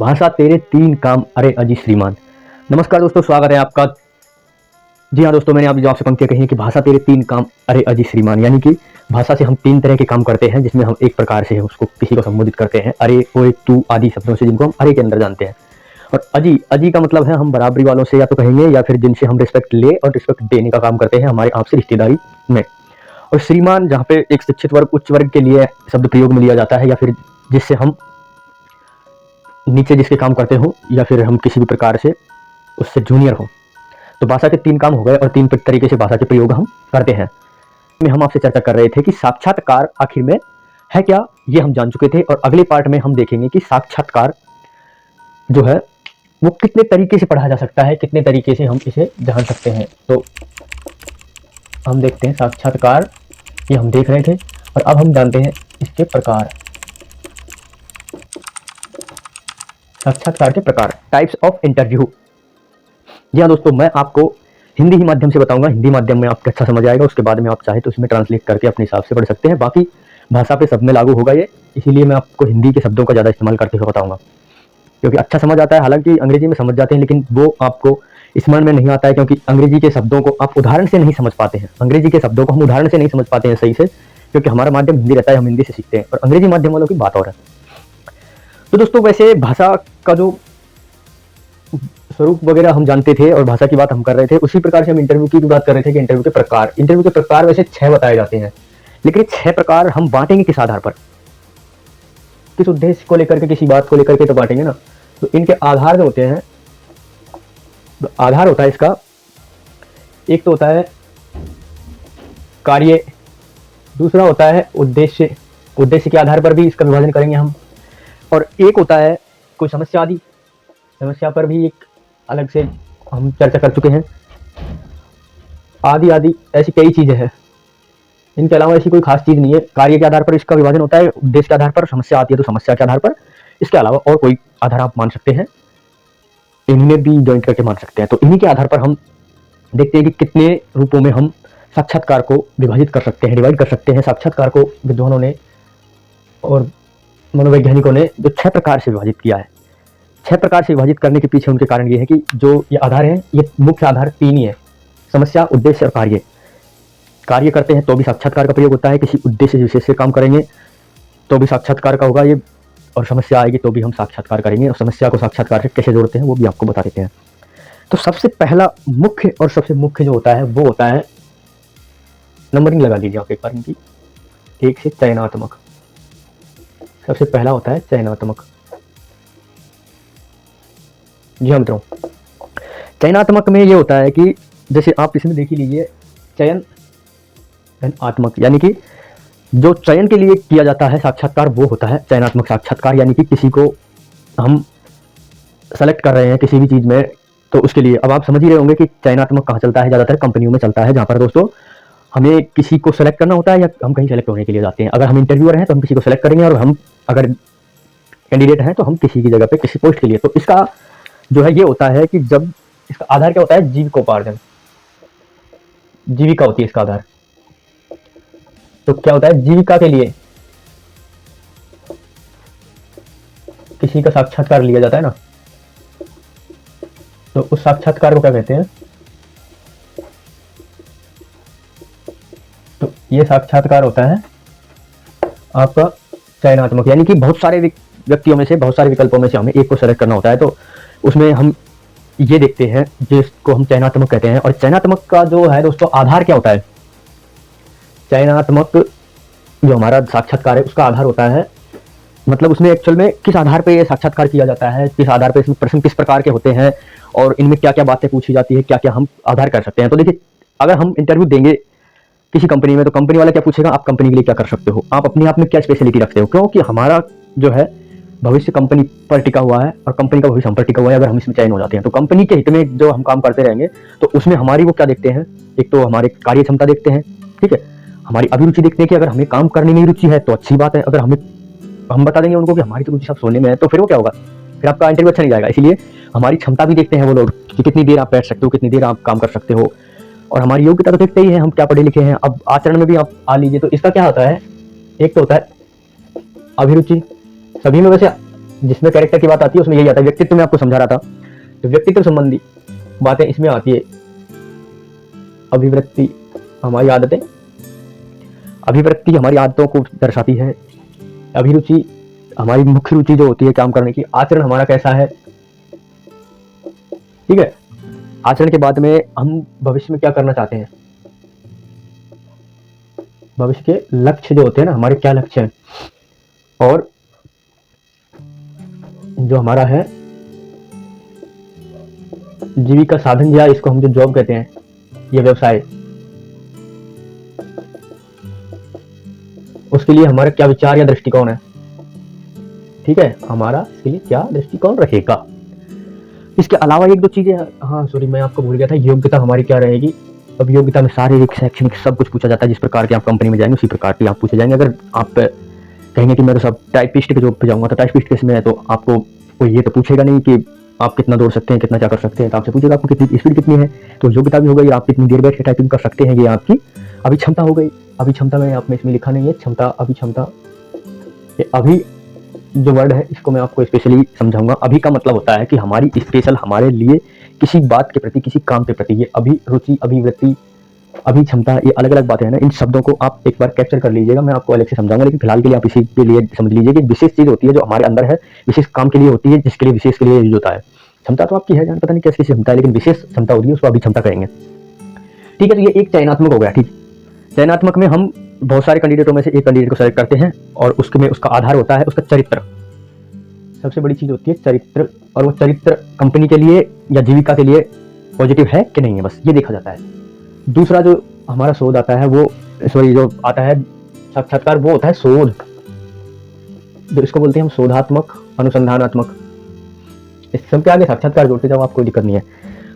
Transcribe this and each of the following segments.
भाषा तेरे तीन काम अरे अजी श्रीमान। नमस्कार दोस्तों, स्वागत है आपका। जी हाँ दोस्तों, मैंने जो आपसे पंक्तियाँ कही हैं कि भाषा तेरे तीन काम अरे अजी श्रीमान, यानी कि भाषा से हम तीन तरह के काम करते हैं, जिसमें हम एक प्रकार से उसको किसी को संबोधित करते हैं अरे, ओए, तू आदि शब्दों से, जिनको हम अरे के अंदर जानते हैं। और अजी अजी का मतलब है हम बराबरी वालों से या तो कहेंगे या फिर जिनसे हम रिस्पेक्ट ले और रिस्पेक्ट देने का काम करते हैं हमारे आपसे रिश्तेदारी में। और श्रीमान जहाँ पे एक शिक्षित वर्ग, उच्च वर्ग के लिए शब्द प्रयोग में लिया जाता है, या फिर जिससे हम नीचे जिसके काम करते हो या फिर हम किसी भी प्रकार से उससे जूनियर हो। तो भाषा के तीन काम हो गए और तीन तरीके से भाषा के प्रयोग हम करते हैं। में हम आपसे चर्चा कर रहे थे कि साक्षात्कार आखिर में है क्या, ये हम जान चुके थे। और अगले पार्ट में हम देखेंगे कि साक्षात्कार जो है वो कितने तरीके से पढ़ा जा सकता है, कितने तरीके से हम इसे जान सकते हैं। तो हम देखते हैं साक्षात्कार, ये हम देख रहे थे और अब हम जानते हैं इसके प्रकार। साक्षात्कार के प्रकार, टाइप्स ऑफ इंटरव्यू। जी हाँ दोस्तों, मैं आपको हिंदी ही माध्यम से बताऊंगा, हिंदी माध्यम में आपको अच्छा समझ आएगा। उसके बाद में आप चाहे तो उसमें ट्रांसलेट करके अपने हिसाब से पढ़ सकते हैं। बाकी भाषा पे सब में लागू होगा ये, इसीलिए मैं आपको हिंदी के शब्दों का ज़्यादा इस्तेमाल करते हुए बताऊंगा, क्योंकि अच्छा समझ आता है। हालांकि अंग्रेजी में समझ जाते हैं, लेकिन वो आपको स्मरण में नहीं आता है, क्योंकि अंग्रेजी के शब्दों को आप उदाहरण से नहीं समझ पाते हैं। अंग्रेजी के शब्दों को हम उदाहरण से नहीं समझ पाते हैं सही से, क्योंकि हमारा माध्यम हिंदी रहता है, हम हिंदी से सीखते हैं, और अंग्रेजी माध्यम वालों की बात और है। तो दोस्तों, वैसे भाषा का जो स्वरूप वगैरह हम जानते थे और भाषा की बात हम कर रहे थे, उसी प्रकार से हम इंटरव्यू की भी बात कर रहे थे कि इंटरव्यू के प्रकार। इंटरव्यू के प्रकार वैसे 6 बताए जाते हैं, लेकिन ये 6 प्रकार हम बांटेंगे किस आधार पर, किस उद्देश्य को लेकर के, किसी बात को लेकर के तो बांटेंगे ना। तो इनके आधार जो होते हैं, तो आधार होता है इसका, एक तो होता है कार्य, दूसरा होता है उद्देश्य, उद्देश्य के आधार पर भी इसका विभाजन करेंगे हम, और एक होता है कोई समस्या आदि, समस्या पर भी एक अलग से हम चर्चा कर चुके हैं। आदि आदि ऐसी कई चीजें हैं, इनके अलावा ऐसी कोई खास चीज नहीं है। कार्य के आधार पर इसका विभाजन होता है, उद्देश्य के आधार पर, समस्या आती है तो समस्या के आधार पर। इसके अलावा और कोई आधार आप मान सकते हैं, इन्हें भी ज्वाइंट करके मान सकते हैं। तो इन्हीं के आधार पर हम देखते हैं कि कितने रूपों में हम साक्षात्कार को विभाजित कर सकते हैं, डिवाइड कर सकते हैं। साक्षात्कार को विद्वानों ने और मनोवैज्ञानिकों ने जो 6 प्रकार से विभाजित किया है, 6 प्रकार से विभाजित करने के पीछे उनके कारण ये है कि जो ये आधार है, ये मुख्य आधार 3 ही है, समस्या, उद्देश्य और कार्य। कार्य करते हैं तो भी साक्षात्कार का प्रयोग होता है, किसी उद्देश्य विशेष से काम करेंगे तो भी साक्षात्कार का होगा ये, और समस्या आएगी तो भी हम साक्षात्कार करेंगे। और समस्या को साक्षात्कार से कैसे जोड़ते हैं वो भी आपको बता देते हैं। तो सबसे पहला मुख्य और सबसे मुख्य जो होता है वो होता है, नंबरिंग लगा लीजिए आप एक बार इनकी, 1 से चयनात्मक। सबसे पहला होता है चयनात्मक। जी हाँ मित्रों, चयनात्मक में ये होता है कि जैसे आप इसमें देख ही लीजिए, चयन आत्मक, यानी कि जो चयन के लिए किया जाता है साक्षात्कार वो होता है चयनात्मक साक्षात्कार। यानी कि किसी को हम सेलेक्ट कर रहे हैं किसी भी चीज़ में, तो उसके लिए अब आप समझ ही रहे होंगे कि चयनात्मक कहाँ चलता है, ज़्यादातर कंपनियों में चलता है, जहाँ पर दोस्तों हमें किसी को सेलेक्ट करना होता है या हम कहीं सेलेक्ट होने के लिए जाते हैं। अगर हम इंटरव्यूअर हैं तो हम किसी को सेलेक्ट करेंगे, और हम अगर कैंडिडेट हैं तो हम किसी की जगह पे किसी पोस्ट के लिए। तो इसका जो है ये होता है कि जब इसका आधार क्या होता है, जीविकोपार्जन, जीविका होती है इसका आधार। तो क्या होता है, जीविका के लिए किसी का साक्षात्कार लिया जाता है ना, तो उस साक्षात्कार को क्या कहते हैं, तो ये साक्षात्कार होता है आपका चयनात्मक। यानी कि बहुत सारे व्यक्तियों में से, बहुत सारे विकल्पों में से हमें एक को सेलेक्ट करना होता है, तो उसमें हम ये देखते हैं जिसको हम चयनात्मक कहते हैं। और चयनात्मक का जो है दोस्तों आधार क्या होता है, चयनात्मक जो हमारा साक्षात्कार है उसका आधार होता है, मतलब उसमें एक्चुअल में किस आधार पे ये साक्षात्कार किया जाता है, किस आधार पे इसमें प्रश्न किस प्रकार के होते हैं, और इनमें क्या क्या बातें पूछी जाती है, क्या क्या हम आधार कर सकते हैं। तो देखिए, अगर हम इंटरव्यू देंगे किसी कंपनी में, तो कंपनी वाला क्या पूछेगा, आप कंपनी के लिए क्या कर सकते हो, आप अपने आप में क्या स्पेशलिटी रखते हो, क्योंकि हमारा जो है भविष्य कंपनी पर टिका हुआ है और कंपनी का भविष्य हम पर टिका हुआ है। अगर हम इसमें चयन हो जाते हैं तो कंपनी के हित में जो हम काम करते रहेंगे, तो उसमें हमारी वो क्या देखते हैं, एक तो हमारे कार्य क्षमता देखते हैं, ठीक है, हमारी अभिरुचि देखते हैं कि अगर हमें काम करने में रुचि है तो अच्छी बात है। अगर हम बता देंगे उनको कि हमारी तो रुचि सब सोने में है, तो फिर वो क्या होगा, फिर आपका इंटरव्यू अच्छा नहीं जाएगा। इसलिए हमारी क्षमता भी देखते हैं वो लोग कि कितनी देर आप बैठ सकते हो, कितनी देर आप काम कर सकते हो, और हमारी योग्यता तो देखते ही है, हम क्या पढ़े लिखे हैं। अब आचरण में भी आप आ लीजिए, तो इसका क्या होता है, एक तो होता है अभिरुचि, सभी में वैसे जिसमें कैरेक्टर की बात आती है उसमें यही आता है। व्यक्तित्व में आपको समझा रहा था, तो व्यक्तित्व संबंधी बातें इसमें आती है। अभिवृत्ति हमारी आदतें, अभिवृत्ति हमारी आदतों को दर्शाती है। अभिरुचि हमारी मुख्य रुचि जो होती है काम करने की। आचरण हमारा कैसा है, ठीक है। आचरण के बाद में हम भविष्य में क्या करना चाहते हैं, भविष्य के लक्ष्य जो होते हैं ना, हमारे क्या लक्ष्य हैं। और जो हमारा है जीविका साधन, या इसको हम जो जॉब कहते हैं, ये व्यवसाय, उसके लिए हमारा क्या विचार या दृष्टिकोण है, ठीक है। हमारा इसके लिए क्या दृष्टिकोण रहेगा। इसके अलावा एक दो चीजें, हाँ सॉरी मैं आपको भूल गया था, योग्यता हमारी क्या रहेगी। अब योग्यता में शारीरिक, शैक्षणिक सब कुछ पूछा जाता है। जिस प्रकार के आप कंपनी में जाएंगे उसी प्रकार की आप पूछे जाएंगे। अगर आप कहेंगे कि मैं तो सब टाइपिस्ट के जॉब पे जाऊंगा, तो टाइपिस्ट केस में है तो आपको कोई ये तो पूछेगा नहीं कि आप कितना दौड़ सकते हैं, कितना क्या कर सकते हैं, तो आपसे पूछेगा आपको कितनी स्पीड कितनी है। तो योग्यता भी हो गई, आप कितनी देर बैठ के टाइपिंग कर सकते हैं, ये आपकी अभिक्षमता हो गई। अभिक्षमता में आपने इसमें लिखा नहीं है क्षमता, अभिक्षमता। अभी जो वर्ड है इसको मैं आपको स्पेशली समझाऊंगा। अभी का मतलब होता है कि हमारी स्पेशल, हमारे लिए किसी बात के प्रति, किसी काम के प्रति। ये अभिरुचि, अभिवृत्ति, अभिक्षमता, ये अलग अलग बातें हैं ना। इन शब्दों को आप एक बार कैप्चर कर लीजिएगा, मैं आपको अलग से समझाऊंगा। लेकिन फिलहाल के लिए आप इसी के लिए समझ लीजिए कि विशेष चीज होती है जो हमारे अंदर है, विशेष काम के लिए होती है, जिसके लिए विशेष के लिए यूज होता है। क्षमता तो आपकी है, जान पता नहीं कैसी क्षमता है, लेकिन विशेष क्षमता होती है उसको अभिक्षमता कहेंगे, ठीक है। तो ये एक चयनात्मक हो गया, ठीक। चयनात्मक में हम बहुत सारे कैंडिडेटों में से एक कैंडिडेट को सेलेक्ट करते हैं और उसके में उसका आधार होता है उसका चरित्र। सबसे बड़ी चीज होती है चरित्र, और वो चरित्र कंपनी के लिए या जीविका के लिए पॉजिटिव है कि नहीं है, बस ये देखा जाता है। दूसरा जो हमारा शोध आता है वो, सॉरी जो आता है साक्षात्कार, वो होता है शोध। जो इसको बोलते हैं हम शोधात्मक, अनुसंधानात्मक। इस सब के आगे साक्षात्कार जोड़ते जाओ, आपको कोई दिक्कत नहीं है।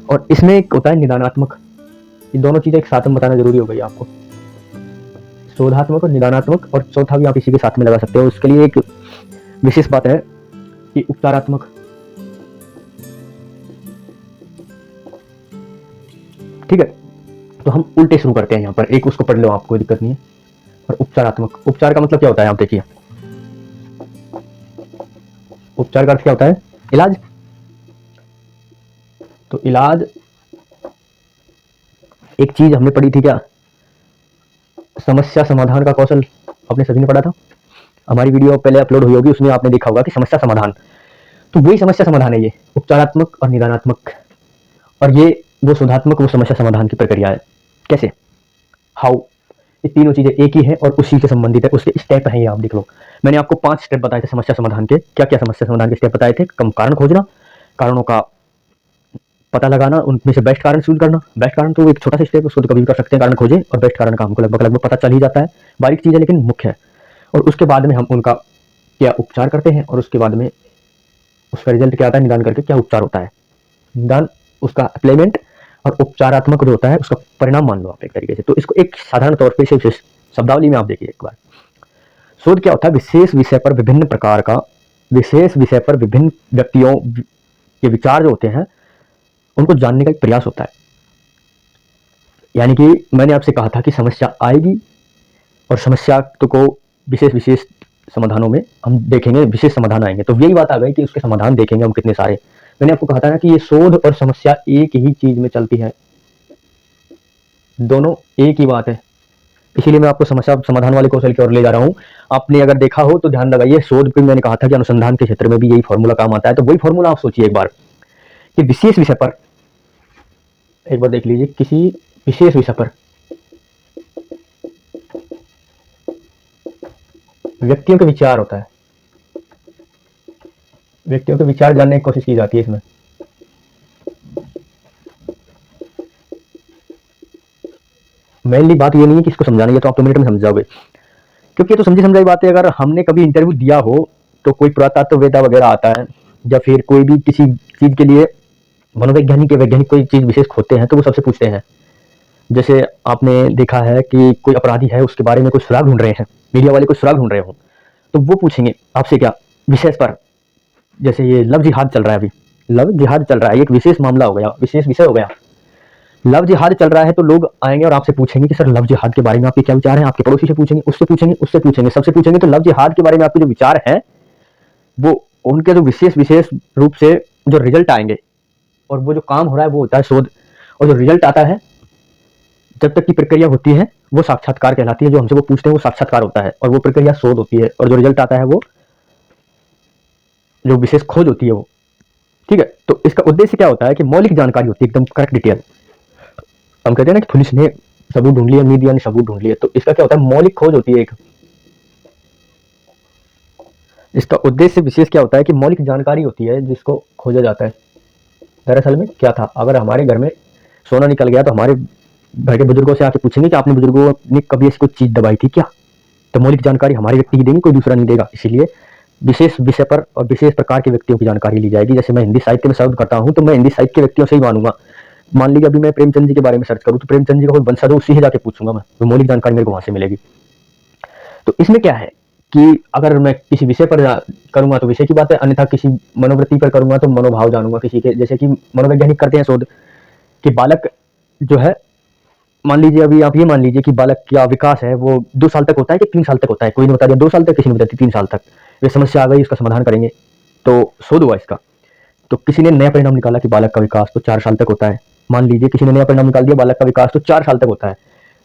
और इसमें एक होता है निदानात्मक। ये दोनों चीजें एक साथ में बताना जरूरी हो गई आपको, शोधात्मक और निदानात्मक। और चौथा भी आप इसी के साथ में लगा सकते हो। उसके लिए एक विशेष बात है कि उपचारात्मक, ठीक है। तो हम उल्टे शुरू करते हैं यहाँ पर, एक उसको पढ़ लो आप, कोई दिक्कत नहीं है। और उपचारात्मक, उपचार का मतलब क्या होता है आप देखिए। उपचार का अर्थ क्या होता है, इलाज। तो इलाज एक चीज हमने पढ़ी थी क्या, समस्या समाधान का कौशल, आपने सभी ने पढ़ा था। हमारी वीडियो पहले अपलोड हुई होगी, उसमें आपने देखा होगा कि समस्या समाधान, तो वही समस्या समाधान है ये, उपचारात्मक और निदानात्मक। और ये वो शोधात्मक, वो समस्या समाधान की प्रक्रिया है। कैसे, हाउ, ये तीनों चीजें एक ही है और उसी से संबंधित है, उसके स्टेप हैं ये, आप देख लो। मैंने आपको 5 स्टेप बताए थे समस्या समाधान के। क्या क्या समस्या समाधान के स्टेप बताए थे, कम कारण खोजना, कारणों का पता लगाना, उनमें से बेस्ट कारण चूज करना। बेस्ट कारण तो एक छोटा सा स्टेप, उसको तो कभी भी कर सकते हैं, कारण खोजे, और बेस्ट कारण का हमको लगभग लगभग पता चल ही जाता है। बारीक चीज है लेकिन मुख्य है। और उसके बाद में हम उनका क्या उपचार करते हैं, और उसके बाद में उसका रिजल्ट क्या आता है, निदान करके क्या उपचार होता है। निदान उसका अप्लाइमेंट, और उपचारात्मक जो होता है उसका परिणाम मान लो आप एक तरीके से। तो इसको एक साधारण तौर पर विशेष शब्दावली में आप देखिए एक बार। शोध क्या होता है, विशेष विषय पर विभिन्न प्रकार का, विशेष विषय पर विभिन्न व्यक्तियों के विचार जो होते हैं उनको जानने का एक प्रयास होता है। यानी कि मैंने आपसे कहा था कि समस्या आएगी और समस्या तो को विशेष विशेष समाधानों में हम देखेंगे, विशेष समाधान आएंगे। तो यही बात आ गई कि उसके समाधान देखेंगे हम कितने सारे। मैंने आपको कहा था ना कि ये शोध और समस्या एक ही चीज में चलती है, दोनों एक ही बात है। इसीलिए मैं आपको समस्या समाधान वाले कौशल की ओर ले जा रहा हूं। आपने अगर देखा हो तो ध्यान लगाइए, शोध पे मैंने कहा था कि अनुसंधान के क्षेत्र में भी यही फॉर्मूला काम आता है। तो वही फॉर्मूला आप सोचिए एक बार कि विशेष विषय पर, एक बार देख लीजिए, किसी विशेष विषय पर व्यक्तियों के विचार होता है, व्यक्तियों के विचार जानने की कोशिश की जाती है इसमें। मेनली बात ये नहीं है कि इसको समझाना है तो आप 2 मिनट में समझ जाओगे, क्योंकि ये तो समझी समझाई बात है। अगर हमने कभी इंटरव्यू दिया हो तो कोई पुरातत्ववेत्ता वगैरह आता है, या फिर कोई भी किसी चीज के लिए मनोवैज्ञानिक या वैज्ञानिक कोई चीज विशेष खोजते हैं, तो वो सबसे पूछते हैं। जैसे आपने देखा है कि कोई अपराधी है, उसके बारे में कुछ सुराग ढूंढ रहे हैं, मीडिया वाले कुछ सुराग ढूंढ रहे हो, तो वो पूछेंगे आपसे क्या, विशेष पर। जैसे ये लव जिहाद चल रहा है, अभी लव जिहाद चल रहा है, एक विशेष मामला हो गया, विशेष विषय हो गया। लव जिहाद चल रहा है तो लोग आएंगे और आपसे पूछेंगे कि सर लव जिहाद के बारे में आपके क्या विचार हैं। आपके पड़ोसी से पूछेंगे, उससे पूछेंगे, उससे पूछेंगे, सबसे पूछेंगे। तो लव जिहाद के बारे में आपके जो विचार हैं वो उनके जो विशेष विशेष रूप से जो रिजल्ट आएंगे, और वो जो काम हो रहा है वो होता है शोध, और जो रिजल्ट आता है जब तक की प्रक्रिया होती है वो साक्षात्कार कहलाती है। जो हमसे वो पूछते हैं वो साक्षात्कार होता है, और वो प्रक्रिया शोध होती है, और जो रिजल्ट आता है वो जो विशेष खोज होती है वो। ठीक है, तो इसका उद्देश्य क्या होता है कि मौलिक जानकारी होती है, एकदम करेक्ट डिटेल। हम कहते हैं ना कि पुलिस ने सबूत ढूंढ लिया, मीडिया ने सबूत ढूंढ लिया, तो इसका क्या होता है, मौलिक खोज होती है एक। इसका उद्देश्य विशेष क्या होता है कि मौलिक जानकारी होती है जिसको खोजा जाता है। दरअसल में क्या था, अगर हमारे घर में सोना निकल गया तो हमारे घर के बुजुर्गों से आके पूछेंगे कि आपने बुजुर्गों ने कभी ऐसी कोई चीज दबाई थी क्या। तो मौलिक जानकारी हमारे व्यक्ति की देंगे, कोई दूसरा नहीं देगा। इसीलिए विशेष विषय पर और विशेष प्रकार के व्यक्तियों की जानकारी ली जाएगी। जैसे मैं हिंदी साहित्य में शब्द करता हूँ तो मैं हिंदी साहित्य के व्यक्तियों से ही मानूंगा। मान लीजिए अभी मैं प्रेमचंद जी के बारे में सर्च करूँ तो प्रेमचंद जी का कोई वंशज हो, उससे ही जाके पूछूंगा मैं, तो मौलिक जानकारी मेरे को वहां से मिलेगी। तो इसमें क्या है कि अगर मैं किसी विषय पर करूंगा तो विषय की बात है, अन्यथा किसी मनोवृत्ति पर करूंगा तो मनोभाव जानूंगा किसी के। जैसे कि मनोवैज्ञानिक करते हैं शोध कि बालक जो है, मान लीजिए अभी आप ये मान लीजिए कि बालक का विकास है वो 2 साल तक होता है कि 3 साल तक होता है। कोई ने बता दिया 2 साल तक, किसी ने बता दिया 3 साल तक। ये समस्या आ गई, इसका समाधान करेंगे, तो शोध हुआ इसका। तो किसी ने नया परिणाम निकाला कि बालक का विकास तो 4 साल तक होता है। मान लीजिए किसी ने नया परिणाम निकाल दिया बालक का विकास तो 4 साल तक होता है।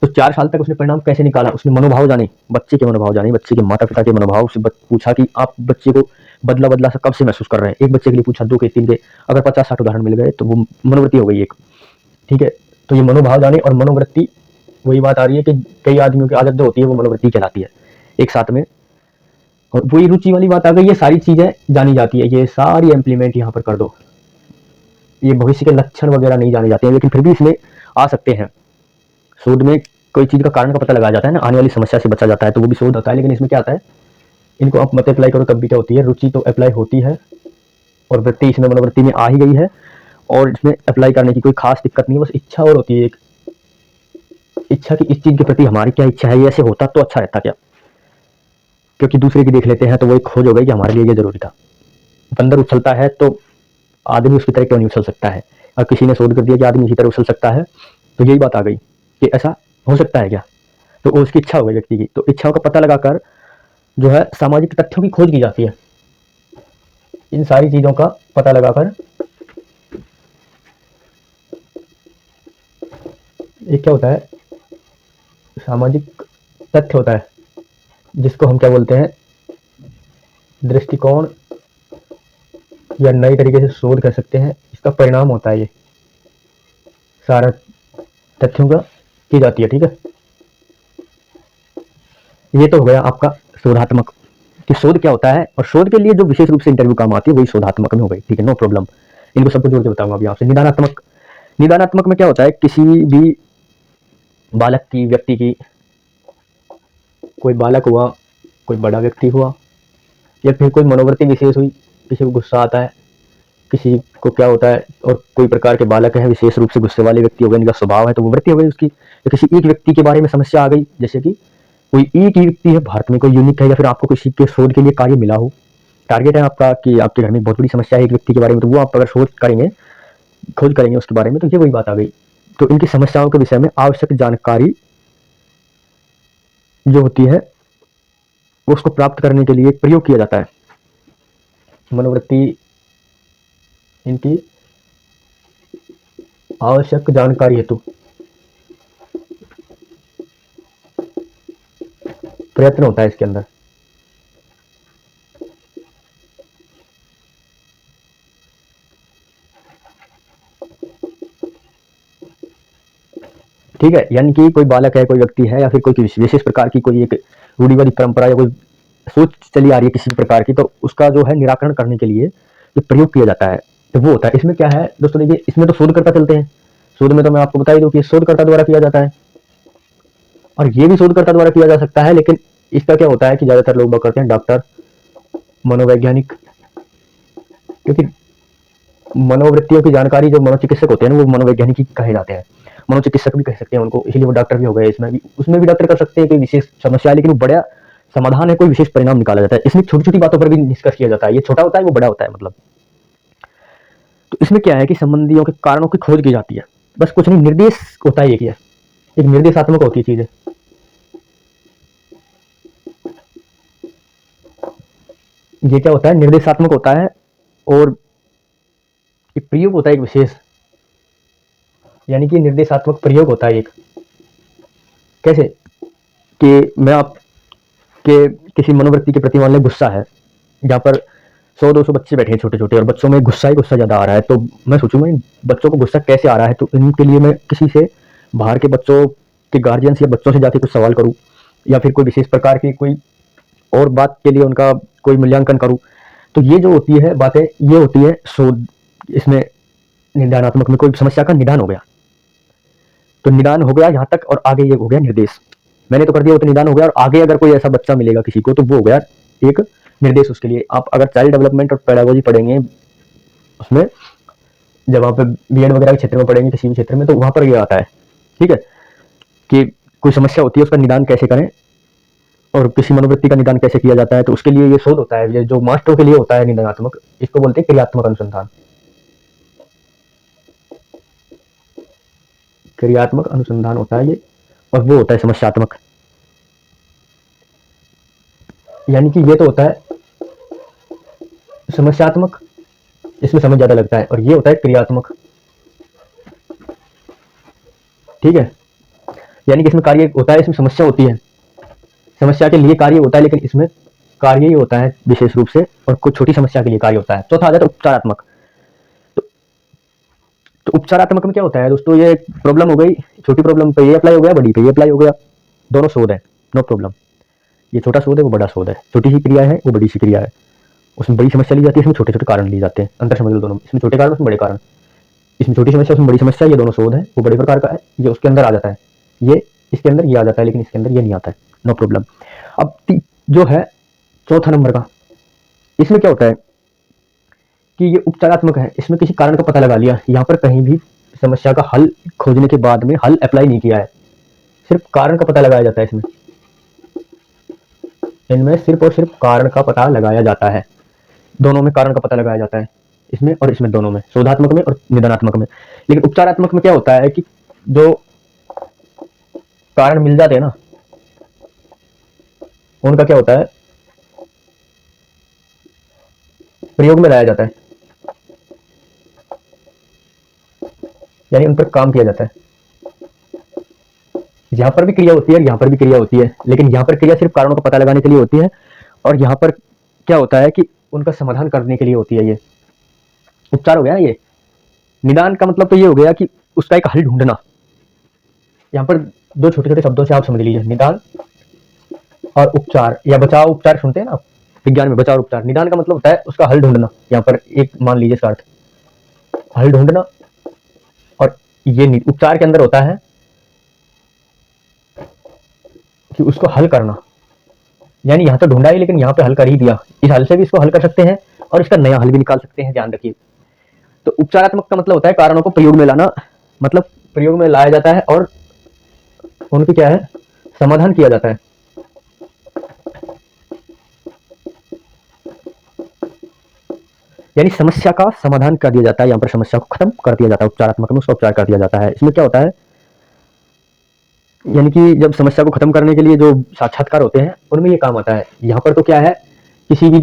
तो 4 साल तक उसने परिणाम कैसे निकाला, उसने मनोभाव जाने, बच्चे के मनोभाव जाने, बच्चे के माता पिता के मनोभाव से पूछा कि आप बच्चे को बदला बदला सा कब से महसूस कर रहे हैं। एक बच्चे के लिए पूछा, 2 के, 3 के, अगर 50-60 उदाहरण मिल गए तो वो मनोवृत्ति हो गई एक। ठीक है, तो ये मनोभाव जाने और मनोवृत्ति, वही बात आ रही है कि कई आदमियों की आदत जो होती है वो मनोवृत्ति कहलाती है एक साथ में। और वही रुचि वाली बात आ गई, ये सारी चीजें जानी जाती है, ये सारी इम्प्लीमेंट यहाँ पर कर दो। ये भविष्य के लक्षण वगैरह नहीं जाने जाते हैं, लेकिन फिर भी इसमें आ सकते हैं। शोध में कोई चीज का कारण का पता लगाया जाता है ना, आने वाली समस्या से बचा जाता है, तो वो भी शोध होता है। लेकिन इसमें क्या आता है, इनको आप मत अप्लाई करो तब भी क्या होती है, रुचि तो अप्लाई होती है, और वृत्ति इसमें मनोवृत्ति में आ ही गई है, और इसमें अप्लाई करने की कोई खास दिक्कत नहीं है, बस इच्छा और होती है एक इच्छा की इस चीज के प्रति हमारी क्या इच्छा है, ये ऐसे होता तो अच्छा रहता क्या। क्योंकि दूसरे की देख लेते हैं तो वो एक खोज हो गई कि हमारे लिए ये जरूरी था। बंदर उछलता है तो आदमी उसकी तरह क्यों नहीं उछल सकता है, और किसी ने शोध कर दिया कि आदमी इसी तरह उछल सकता है, तो यही बात आ गई कि ऐसा हो सकता है क्या। तो उसकी इच्छा हो गई व्यक्ति की, तो इच्छाओं का पता लगाकर जो है सामाजिक तथ्यों की खोज की जाती है। इन सारी चीजों का पता लगाकर एक क्या होता है, सामाजिक तथ्य होता है, जिसको हम क्या बोलते हैं, दृष्टिकोण, या नई तरीके से शोध कर सकते हैं। इसका परिणाम होता है ये सारा तथ्यों का की जाती है। ठीक है, ये तो हो गया आपका शोधात्मक कि शोध क्या होता है, और शोध के लिए जो विशेष रूप से इंटरव्यू काम आती है वही शोधात्मक में हो गई। ठीक है, नो प्रॉब्लम, इनको सबको जोड़ के बताऊंगा अभी आपसे। निदानात्मक, निदानात्मक में क्या होता है, किसी भी बालक की, व्यक्ति की, कोई बालक हुआ, कोई बड़ा व्यक्ति हुआ, या फिर कोई मनोवृत्ति विशेष हुई, किसी को गुस्सा आता है, किसी को क्या होता है, और कोई प्रकार के बालक है विशेष रूप से गुस्से वाले व्यक्ति हो गए, इनका स्वभाव है तो वो वृत्ति हो गई उसकी। या किसी एक व्यक्ति के बारे में समस्या आ गई, जैसे कि कोई एक ही व्यक्ति है भारत में, कोई यूनिक है, या फिर आपको किसी के शोध के लिए कार्य मिला हो, टारगेट है आपका कि आपके घर में बहुत बड़ी समस्या है एक व्यक्ति के बारे में, तो वो आप अगर शोध करेंगे, खोज करेंगे उसके बारे में, तो ये वही बात आ गई। तो इनकी समस्याओं के विषय में आवश्यक जानकारी जो होती है उसको प्राप्त करने के लिए प्रयोग किया जाता है। मनोवृत्ति इनकी आवश्यक जानकारी हेतु प्रयत्न होता है इसके अंदर। ठीक है, यानी कि कोई बालक है, कोई व्यक्ति है, या फिर कोई विशेष प्रकार की कोई एक रूढ़िवादी परंपरा या कोई सोच चली आ रही है किसी प्रकार की, तो उसका जो है निराकरण करने के लिए जो प्रयोग किया जाता है तो वो होता है। इसमें क्या है दोस्तों, देखिए इसमें तो शोधकर्ता चलते हैं। शोध में तो मैं आपको बता ही दूं कि शोधकर्ता द्वारा किया जाता है, और ये भी शोधकर्ता द्वारा किया जा सकता है। लेकिन इसका क्या होता है कि ज्यादातर लोग करते हैं डॉक्टर, मनोवैज्ञानिक, क्योंकि मनोवृत्तियों की जानकारी जो मनोचिकित्सक होते हैं वो मनोवैज्ञानिक ही कहे जाते हैं, मनोचिकित्सक भी कह सकते हैं उनको, इसलिए वो डॉक्टर भी हो गए। इसमें भी, उसमें भी डॉक्टर कर सकते हैं कोई विशेष समस्या, लेकिन वो बड़ा समाधान है, कोई विशेष परिणाम निकाला जाता है। इसमें छोटी छोटी बातों पर भी निष्कर्ष किया जाता है, ये छोटा होता है वो बड़ा होता है मतलब। तो इसमें क्या है कि संबंधियों के कारणों की खोज की जाती है, बस कुछ नहीं, निर्देश होता है एक निर्देशात्मक होती है चीजें। ये क्या होता है, निर्देशात्मक होता है और ये प्रयोग होता है एक विशेष, यानी कि निर्देशात्मक प्रयोग होता है एक। कैसे कि मैं आपके किसी मनोवृत्ति के प्रति मान लें गुस्सा है, जहाँ पर 100-200 बच्चे बैठे हैं छोटे छोटे, और बच्चों में गुस्सा ही गुस्सा ज़्यादा आ रहा है, तो मैं सोचूंगा इन बच्चों को गुस्सा कैसे आ रहा है, तो इनके लिए मैं किसी से बाहर के बच्चों के गार्जियंस या बच्चों से जाके कुछ सवाल करूँ, या फिर कोई विशेष प्रकार की कोई और बात के लिए उनका कोई मूल्यांकन करूँ। तो ये जो होती है बातें, ये होती है शोध। इसमें निदानात्मक में कोई समस्या का निदान हो गया, तो निदान हो गया यहाँ तक, और आगे ये हो गया निर्देश। मैंने तो कर दिया वो तो निदान हो गया, और आगे अगर कोई ऐसा बच्चा मिलेगा किसी को तो वो हो गया एक निर्देश उसके लिए। आप अगर चाइल्ड डेवलपमेंट और पेडागोजी पढ़ेंगे उसमें, जब वहाँ पे बीएड वगैरह के क्षेत्र में पढ़ेंगे किसी भी क्षेत्र में, तो वहाँ पर ये आता है, ठीक है, कि कोई समस्या होती है उसका निदान कैसे करें और किसी मनोवृत्ति का निदान कैसे किया जाता है। तो उसके लिए ये शोध होता है, ये जो मास्टरों के लिए होता है निदानात्मक, इसको बोलते हैं क्रियात्मक अनुसंधान। क्रियात्मक अनुसंधान होता है ये, और वो होता है समस्यात्मक। यानी कि ये तो होता है समस्यात्मक, इसमें समय ज्यादा लगता है, और ये होता है क्रियात्मक, ठीक है। यानी कि इसमें कार्य होता है, इसमें समस्या होती है, समस्या के लिए कार्य होता है, लेकिन इसमें कार्य ही होता है विशेष रूप से, और कुछ छोटी समस्या के लिए कार्य होता है। चौथा आ जाता है उपचारात्मक। तो उपचारात्मक में क्या होता है दोस्तों, ये प्रॉब्लम हो गई, छोटी प्रॉब्लम पे ये अप्लाई हो गया, बड़ी पे ये अप्लाई हो गया, दोनों शोध है, नो प्रॉब्लम। ये छोटा शोध है, वो बड़ा शोध है, छोटी सी क्रिया है, वो बड़ी सी क्रिया है, उसमें बड़ी समस्या ली जाती है, इसमें छोटे छोटे कारण लिए जाते हैं, अंतर समझ लो दोनों में, इसमें छोटे कारण, उसमें बड़े कारण, इसमें छोटी समस्या, उसमें बड़ी समस्या, ये दोनों शोध है, वो बड़े प्रकार का है, ये उसके अंदर आ जाता है, ये इसके अंदर ये आ जाता है, लेकिन इसके अंदर ये नहीं आता है, नो प्रॉब्लम। अब जो है चौथा नंबर का, इसमें क्या होता है कि ये उपचारात्मक है, इसमें किसी कारण का पता लगा लिया, यहाँ पर कहीं भी समस्या का हल खोजने के बाद में हल अप्लाई नहीं किया है, सिर्फ कारण का पता लगाया जाता है इसमें, इनमें सिर्फ और सिर्फ कारण का पता लगाया जाता है, दोनों में कारण का पता लगाया जाता है, इसमें और इसमें, दोनों में, शोधात्मक में और निदानात्मक में। लेकिन उपचारात्मक में क्या होता है कि जो कारण मिल जाते हैं ना, उनका क्या होता है, प्रयोग में लाया जाता है, यानी उन पर काम किया जाता है। यहाँ पर भी क्रिया होती है, यहाँ पर भी क्रिया होती है, लेकिन यहाँ पर क्रिया सिर्फ कारणों का पता लगाने के लिए होती है, और यहाँ पर क्या होता है कि उनका समाधान करने के लिए होती है। ये उपचार हो गया ना। ये निदान का मतलब तो ये हो गया कि उसका एक हल ढूंढना। यहाँ पर दो छोटे छोटे शब्दों से आप समझ लीजिए, निदान और उपचार, या बचाव उपचार सुनते हैं ना विज्ञान में, बचाव उपचार। निदान का मतलब होता है उसका हल ढूंढना, यहाँ पर एक मान लीजिए इसका अर्थ हल ढूंढना, और ये उपचार के अंदर होता है कि उसको हल करना, यानी यहाँ तो ढूंढा ही, लेकिन यहाँ पे हल कर ही दिया, इस हल से भी इसको हल कर सकते हैं और इसका नया हल भी निकाल सकते हैं, ध्यान रखिए। तो उपचारात्मक का मतलब होता है कारणों को प्रयोग में लाना, मतलब प्रयोग में लाया जाता है और उनकी क्या है, समाधान किया जाता है। यानी समस्या का समाधान कर दिया जाता है, यहाँ पर समस्या को खत्म कर दिया जाता है, उपचारात्मक में उसका उपचार कर दिया जाता है। इसमें क्या होता है, यानी कि जब समस्या को खत्म करने के लिए जो साक्षात्कार होते हैं उनमें ये काम आता है। यहाँ पर तो क्या है, किसी भी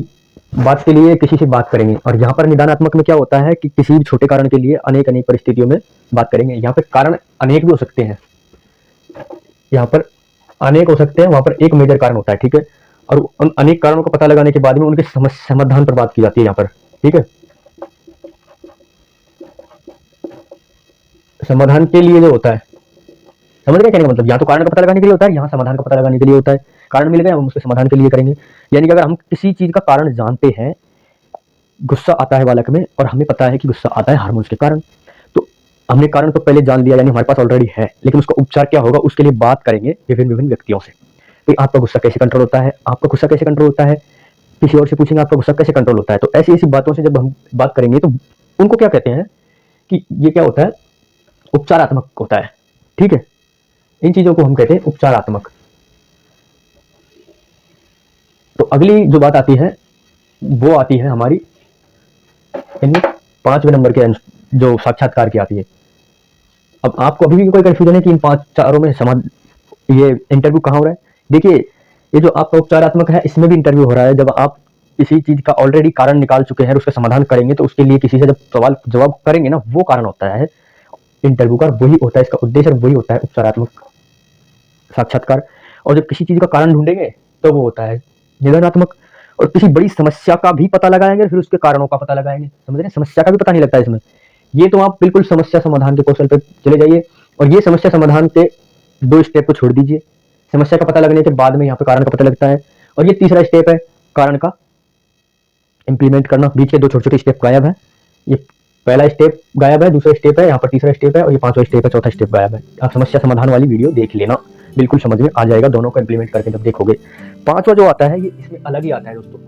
बात के लिए किसी से बात करेंगे, और यहाँ पर निदानात्मक में क्या होता है कि किसी भी छोटे कारण के लिए अनेक अनेक परिस्थितियों में बात करेंगे। यहाँ पर कारण अनेक भी हो सकते हैं, यहाँ पर अनेक हो सकते हैं, वहां पर एक मेजर कारण होता है, ठीक है। और उन अनेक कारणों का पता लगाने के बाद में उनके समाधान पर बात की जाती है यहाँ पर, ठीक है। समाधान के लिए जो होता है, समझ गए कहने का मतलब, यहाँ तो कारण का पता लगाने के लिए होता है, यहाँ समाधान का पता लगाने के लिए होता है। कारण मिल गए, हम उसके समाधान के लिए करेंगे। यानी कि अगर हम किसी चीज का कारण जानते हैं, गुस्सा आता है बालक में और हमें पता है कि गुस्सा आता है हार्मोन्स के कारण, तो हमने कारण तो पहले जान लिया, यानी हमारे पास ऑलरेडी है, लेकिन उसका उपचार क्या होगा उसके लिए बात करेंगे विभिन्न विभिन्न व्यक्तियों से। तो आपका गुस्सा कैसे कंट्रोल होता है, आपका गुस्सा कैसे कंट्रोल होता है, किसी और से पूछेंगे आपका गुस्सा कैसे कंट्रोल होता है। तो ऐसी ऐसी बातों से जब हम बात करेंगे तो उनको क्या कहते हैं कि ये क्या होता है, उपचारात्मक होता है, ठीक है। इन चीजों को हम कहते हैं उपचारात्मक। तो अगली जो बात आती है वो आती है हमारी इनमें 5वें नंबर के जो साक्षात्कार की आती है। अब आपको अभी भी कोई कंफ्यूजन है कि इन 5-4 में ये इंटरव्यू कहाँ हो रहा है? देखिए, ये जो आपका उपचारात्मक है इसमें भी इंटरव्यू हो रहा है। जब आप किसी चीज का ऑलरेडी कारण निकाल चुके हैं और उसका समाधान करेंगे, तो उसके लिए किसी से जब सवाल जवाब करेंगे ना, वो कारण होता है इंटरव्यू का, वही होता है इसका उद्देश्य, और वही होता है उपचारात्मक साक्षात्कार। और जब किसी चीज का कारण ढूंढेंगे तो वो होता है निदानात्मक। और किसी बड़ी समस्या का भी पता लगाएंगे, फिर उसके कारणों का पता लगाएंगे। समझ रहे हैं, समस्या का भी पता नहीं लगता है इसमें। ये तो आप बिल्कुल समस्या समाधान के कौशल पे चले जाइए, और ये समस्या समाधान के 2 स्टेप को छोड़ दीजिए। समस्या का पता लगने के बाद में यहाँ पे कारण का पता लगता है, और ये तीसरा स्टेप है कारण का इंप्लीमेंट करना। बीच के 2 छोटे छोटे स्टेप गायब है। ये पहला स्टेप गायब है, दूसरा स्टेप है, यहाँ पर तीसरा स्टेप है, और ये 5वां स्टेप है, चौथा स्टेप गायब है। आप समस्या समाधान वाली वीडियो देख लेना, बिल्कुल समझ में आ जाएगा दोनों को इंप्लीमेंट करके जब देखोगे। 5वां जो आता है ये इसमें अलग ही आता है दोस्तों,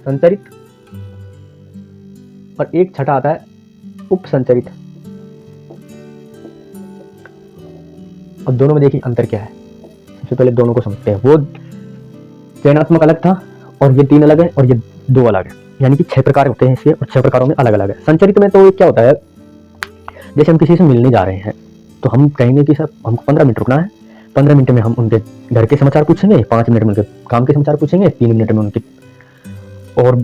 संचरित, और एक छठा आता है उपसंचरित। अब दोनों में देखिए अंतर क्या है। सबसे पहले दोनों को समझते हैं। वो चयनात्मक अलग था, और ये 3 अलग है, और ये 2 अलग है, यानी कि 6 प्रकार होते हैं इसके, और 6 प्रकारों में अलग अलग है। संचरित में तो क्या होता है, जैसे हम किसी से मिलने जा रहे हैं तो हम कहेंगे कि सर हमको 15 मिनट रुकना है। 15 मिनट में हम उनके घर के समाचार पूछेंगे, 5 मिनट में उनके काम के समाचार पूछेंगे, 3 मिनट में उनकी और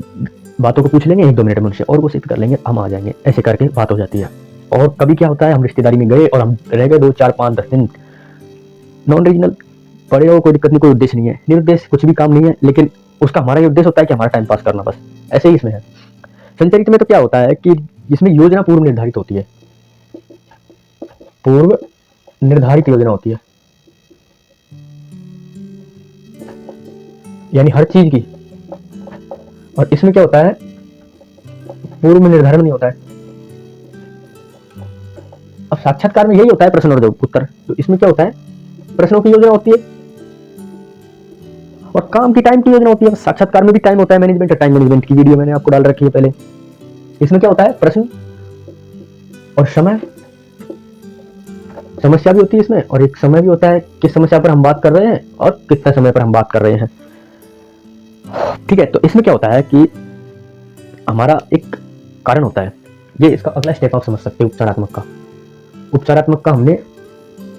बातों को पूछ लेंगे, 1-2 मिनट में उनसे और वो सिद्ध कर लेंगे, हम आ जाएंगे। ऐसे करके बात हो जाती है। और कभी क्या होता है, हम रिश्तेदारी में गए और हम रह गए 2, 4, 5, 10 दिन, नॉन रीजनल पड़े हो, कोई दिक्कत नहीं, कोई उद्देश्य नहीं है, निरुद्देश्य कुछ भी काम नहीं है, लेकिन उसका हमारा ये उद्देश्य होता है कि हमारा टाइम पास करना, बस ऐसे ही इसमें है। संचरित में तो क्या होता है कि जिसमें योजना पूर्व निर्धारित होती है, पूर्व निर्धारित योजना होती है, यानी हर चीज की। और इसमें क्या होता है, पूर्व में निर्धारण नहीं होता है। अब साक्षात्कार में यही होता है, प्रश्न और उत्तर। तो इसमें क्या होता है, प्रश्नों की योजना होती है और काम की टाइम की योजना होती है। साक्षात्कार में भी टाइम होता है, मैनेजमेंट, टाइम मैनेजमेंट की वीडियो मैंने आपको डाल रखी है पहले। इसमें क्या होता है, प्रश्न और समय, समस्या भी होती है इसमें, और एक समय भी होता है किस समस्या पर हम बात कर रहे हैं और कितने समय पर हम बात कर रहे हैं। ठीक है, तो इसमें क्या होता है कि हमारा एक कारण होता है। ये इसका अगला स्टेप आप समझ सकते हो, उपचारात्मक का। उपचारात्मक का हमने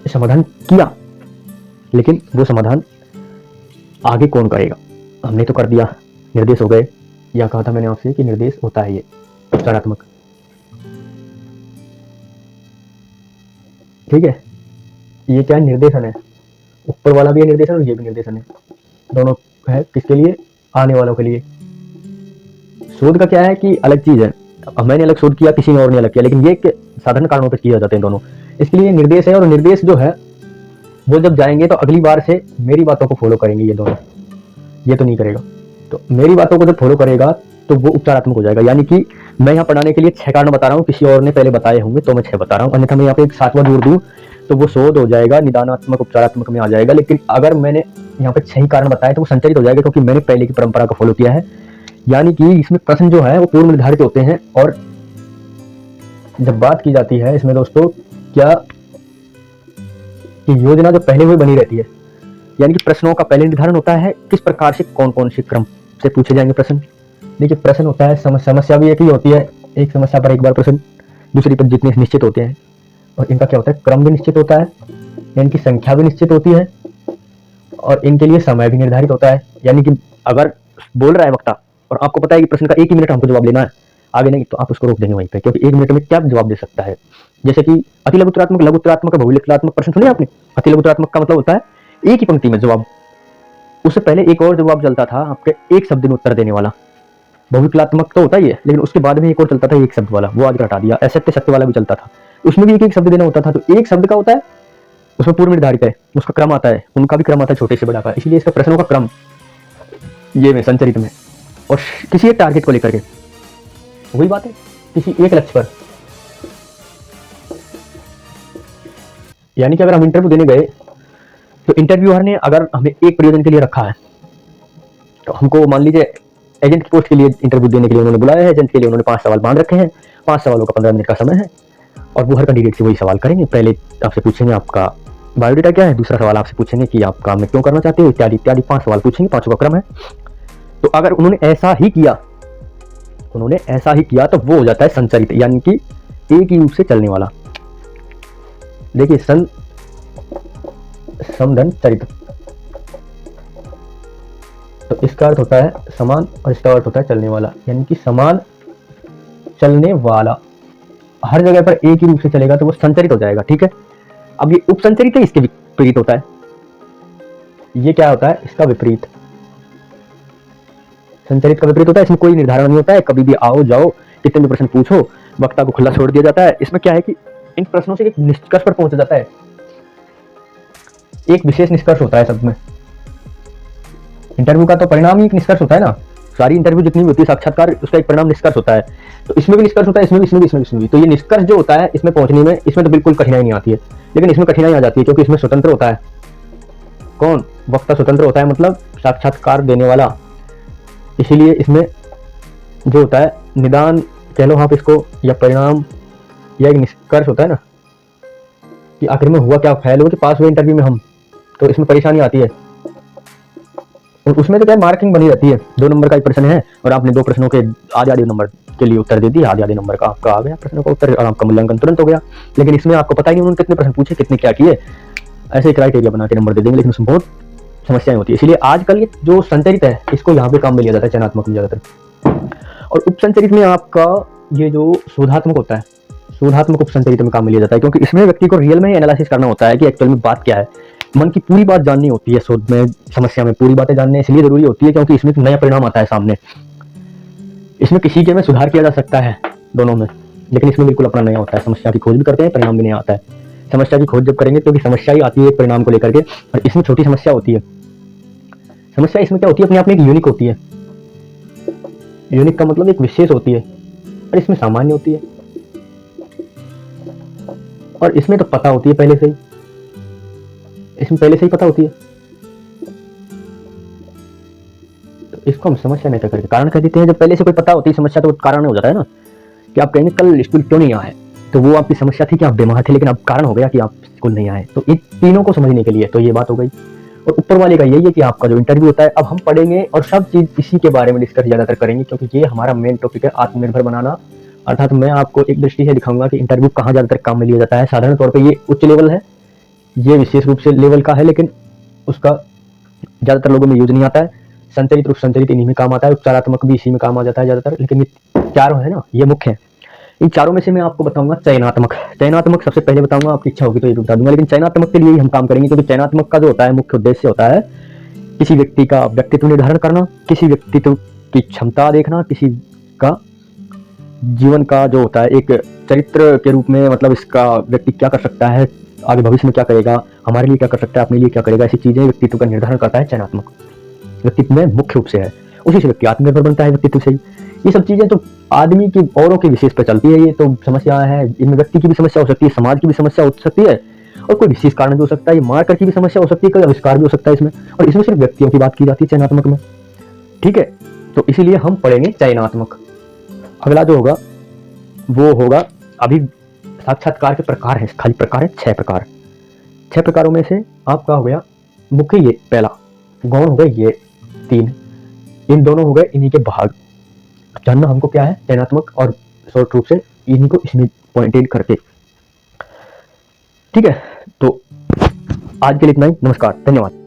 समाधान किया, लेकिन वो समाधान आगे कौन करेगा, हमने तो कर दिया, निर्देश हो गए, या कहा था मैंने आपसे कि निर्देश होता है ये उपचारात्मक। ठीक है, ये क्या है, निर्देशन है। ऊपर वाला भी है निर्देशन और ये भी निर्देशन है, दोनों है किसके लिए, आने वालों के लिए। शोध का क्या है कि अलग चीज है, अब मैंने अलग शोध किया, किसी ने और ने अलग किया, लेकिन ये साधारण कारणों पर किए जाते हैं दोनों। इसके लिए निर्देश है, और निर्देश जो है वो जब जाएंगे तो अगली बार से मेरी बातों को फॉलो करेंगे ये दोनों। ये तो नहीं करेगा, तो मेरी बातों को जब फॉलो करेगा तो वो उपचारात्मक हो जाएगा। यानी कि मैं यहाँ पढ़ाने के लिए 6 कारण बता रहा हूँ, किसी और ने पहले बताए होंगे तो मैं 6 बता रहा हूँ, अन्यथा मैं यहाँ पे एक 7वां जोड़ दूँ तो वो शोध हो जाएगा, निदानात्मक उपचारात्मक में आ जाएगा। लेकिन अगर मैंने यहाँ पे 6 ही कारण बताए तो वो संचरित हो जाएगा, क्योंकि मैंने पहले की परंपरा को फॉलो किया है। यानी कि इसमें प्रश्न जो है वो पूर्व निर्धारित होते हैं। और जब बात की जाती है इसमें दोस्तों क्या कि योजना जो पहले हुई बनी रहती है, यानी कि प्रश्नों का पहले निर्धारण होता है किस प्रकार से कौन कौन से क्रम से पूछे जाएंगे प्रश्न। देखिए प्रश्न होता है, समस्या भी एक ही होती है, एक समस्या पर एक बार प्रश्न, दूसरी पर जितने निश्चित होते हैं, और इनका क्या होता है, क्रम भी निश्चित होता है, इनकी संख्या भी निश्चित होती है, और इनके लिए समय भी निर्धारित होता है। यानी कि अगर बोल रहा है वक्ता और आपको पता है कि प्रश्न का 1 ही मिनट हमको जवाब लेना है, आगे नहीं, तो आप उसको रोक देंगे वहीं पे, क्योंकि 1 मिनट में क्या जवाब दे सकता है। जैसे कि अति लघुत्तरात्मक, लघुत्तरात्मक, बहुविकल्पात्मक प्रश्न सुने आपने। अति लघुत्तरात्मक का मतलब होता है एक ही पंक्ति में जवाब, उससे पहले एक और जवाब चलता था आपके एक शब्द में उत्तर देने वाला। बहुविकल्पात्मक तो होता ही है, लेकिन उसके बाद में एक और चलता था एक शब्द वाला, वो आज हटा दिया। असत्य सत्य वाला भी चलता था, उसमें भी एक एक शब्द देना होता था। तो एक शब्द का होता है, उसमें पूर्व निर्धारित है, उसका क्रम आता है, उनका भी क्रम आता है छोटे से बड़ा का, इसलिए इसका प्रश्नों का क्रम ये में संचरित में। और किसी एक टारगेट को लेकर के, वही बात है, किसी एक लक्ष्य पर। यानी कि अगर हम इंटरव्यू देने गए तो इंटरव्यूअर ने अगर हमें एक प्रयोजन के लिए रखा है, तो हमको मान लीजिए एजेंट की पोस्ट के लिए इंटरव्यू देने के लिए उन्होंने बुलाया है, एजेंट के लिए उन्होंने 5 सवाल बांध रखे हैं, 5 सवालों का 15 मिनट का समय है, और वो हर कैंडिडेट से वही सवाल करेंगे। पहले आपसे पूछेंगे आपका बायोडाटा क्या है, दूसरा सवाल आपसे पूछेंगे कि आप काम में क्यों करना चाहते हो, इत्यादि इत्यादि 5 सवाल पूछेंगे, 5 का क्रम है। तो अगर उन्होंने ऐसा ही किया तो वो हो जाता है संचरित, यानी कि एक ही रूप से चलने वाला। देखिए समधन चरित, तो तो इसका अर्थ होता है समान और इसका अर्थ होता है चलने वाला, यानी कि समान चलने वाला हर जगह पर एक ही रूप से चलेगा तो वो संचरित हो जाएगा। ठीक है, अब ये उपसंचरित है, इसके विपरीत होता है। ये क्या होता है, इसका विपरीत। संचरित का विपरीत होता है, इसमें कोई निर्धारण नहीं होता है, कभी भी आओ जाओ, कितने भी प्रश्न पूछो, वक्ता को खुला छोड़ दिया जाता है। इसमें क्या है कि इन प्रश्नों से एक निष्कर्ष पर पहुंचा जाता है, एक विशेष निष्कर्ष होता है सब में। इंटरव्यू का तो परिणाम ही एक निष्कर्ष होता है ना, सारी इंटरव्यू जितनी भी होती है, साक्षात्कार, उसका एक परिणाम निष्कर्ष होता है। तो इसमें भी निष्कर्ष होता है, इसमें भी। तो ये निष्कर्ष जो होता है इसमें पहुंचने में, इसमें तो बिल्कुल कठिनाई नहीं आती है, लेकिन इसमें कठिनाई आ जाती है क्योंकि इसमें स्वतंत्र होता है। कौन? वक्ता स्वतंत्र होता है, मतलब साक्षात्कार देने वाला। इसीलिए इसमें जो होता है निदान कह लो आप इसको, या परिणाम, या एक निष्कर्ष होता है ना कि आखिर में हुआ क्या, फेल हो कि पास हुए इंटरव्यू में हम, तो इसमें परेशानी आती है। और उसमें तो क्या मार्किंग बनी रहती है, 2 नंबर का एक प्रश्न है और आपने 2 प्रश्नों के आधे नंबर के लिए उत्तर दे दिया, आधे नंबर का आपका आ गया प्रश्नों का उत्तर और आपका मूल्यांकन तुरंत हो गया। लेकिन इसमें आपको पता ही नहीं उन्होंने कितने प्रश्न पूछे, कितने क्या किए, ऐसे क्राइटेरिया बना के नंबर दे देंगे, लेकिन उसमें बहुत समस्याएं होती है। इसलिए आजकल ये जो संचरित है इसको यहाँ पे काम में लिया जाता है, चयनात्मक में ज्यादातर। और उपसंचरित में आपका ये जो शोधात्मक होता है, शोधात्मक उपसंचरित में काम में लिया जाता है, क्योंकि इसमें व्यक्ति को रियल में एनालिसिस करना होता है कि एक्चुअल में बात क्या है, मन की पूरी बात जाननी होती है। शोध में, समस्या में पूरी बातें जानने इसलिए जरूरी होती है क्योंकि इसमें एक नया परिणाम आता है सामने। इसमें किसी के में सुधार किया जा सकता है दोनों में, लेकिन इसमें बिल्कुल अपना नया होता है। समस्या की खोज भी करते हैं, परिणाम भी नया आता है। समस्या की खोज जब करेंगे तो समस्या ही आती है एक परिणाम को लेकर के, और इसमें छोटी समस्या होती है। समस्या इसमें क्या होती है, अपने आप में एक यूनिक होती है। यूनिक का मतलब एक विशेष होती है, और इसमें सामान्य होती है। और इसमें तो पता होती है पहले से ही, इसमें पहले से ही पता होती है, तो इसको हम समस्या नहीं करके कारण कह देते हैं। जब पहले से कोई पता होती है समस्या तो कारण हो जाता है ना, कि आप कहेंगे कल स्कूल क्यों नहीं आए, तो वो आपकी समस्या थी कि आप बीमार थे, लेकिन अब कारण हो गया कि आप स्कूल नहीं आए। तो इन तीनों को समझने के लिए तो ये बात हो गई। और ऊपर वाले का यही है कि आपका जो इंटरव्यू होता है, अब हम पढ़ेंगे और सब चीज इसी के बारे में डिस्कस ज्यादातर करेंगे, क्योंकि ये हमारा मेन टॉपिक है, आत्मनिर्भर बनाना। अर्थात मैं आपको एक दृष्टि से दिखाऊंगा कि इंटरव्यू कहाँ ज्यादातर काम में लिया जाता है। साधारण तौर पर ये उच्च लेवल है, ये विशेष रूप से लेवल का है, लेकिन उसका ज्यादातर लोगों में यूज नहीं आता है। संचरित रूप संचरित इन्हीं में काम आता है, उपचारात्मक भी इसी में काम आ जाता है ज्यादातर, लेकिन ये चारों है ना, ये मुख्य है। इन चारों में से मैं आपको बताऊंगा चयनात्मक। चयनात्मक सबसे पहले बताऊंगा, आपकी इच्छा होगी तो ये बता दूंगा, लेकिन चयनात्मक के लिए ही हम काम करेंगे, क्योंकि चयनात्मक का जो होता है मुख्य उद्देश्य होता है किसी व्यक्ति का व्यक्तित्व निर्धारण करना, किसी व्यक्तित्व की क्षमता देखना, किसी का जीवन का जो होता है एक चरित्र के रूप में, मतलब इसका व्यक्ति क्या कर सकता है, आगे भविष्य में क्या करेगा, हमारे लिए क्या कर सकता है, अपने लिए क्या करेगा, ऐसी चीजें व्यक्तित्व का निर्धारण करता है चयनात्मक। व्यक्तित्व में मुख्य रूप से है, उसी से व्यक्ति आत्मनिर्भर बनता है व्यक्तित्व से ही। ये सब चीजें तो आदमी की औरों के विशेष पर चलती है, ये तो समस्या है, इनमें व्यक्ति की भी समस्या हो सकती है, समाज की भी समस्या हो सकती है, और कोई विशेष कारण भी हो सकता है, ये मारकर की भी समस्या हो सकती है, कोई आविष्कार भी हो सकता है इसमें, और इसमें सिर्फ व्यक्तियों की बात की जाती है चयनात्मक में। ठीक है, तो इसीलिए हम पढ़ेंगे चयनात्मक। अगला जो होगा वो होगा, अभी साक्षात्कार के प्रकार है, खाली प्रकार है 6 प्रकार। 6 प्रकारों में से आपका हो गया मुख्य ये पहला, गौण हो गए ये 3, इन दोनों हो गए इन्हीं के भाग। जानना हमको क्या है चयनात्मक, और शॉर्ट रूप से इन्हीं को इसमें पॉइंटेड करके। ठीक है, तो आज के लिए इतना ही। नमस्कार, धन्यवाद।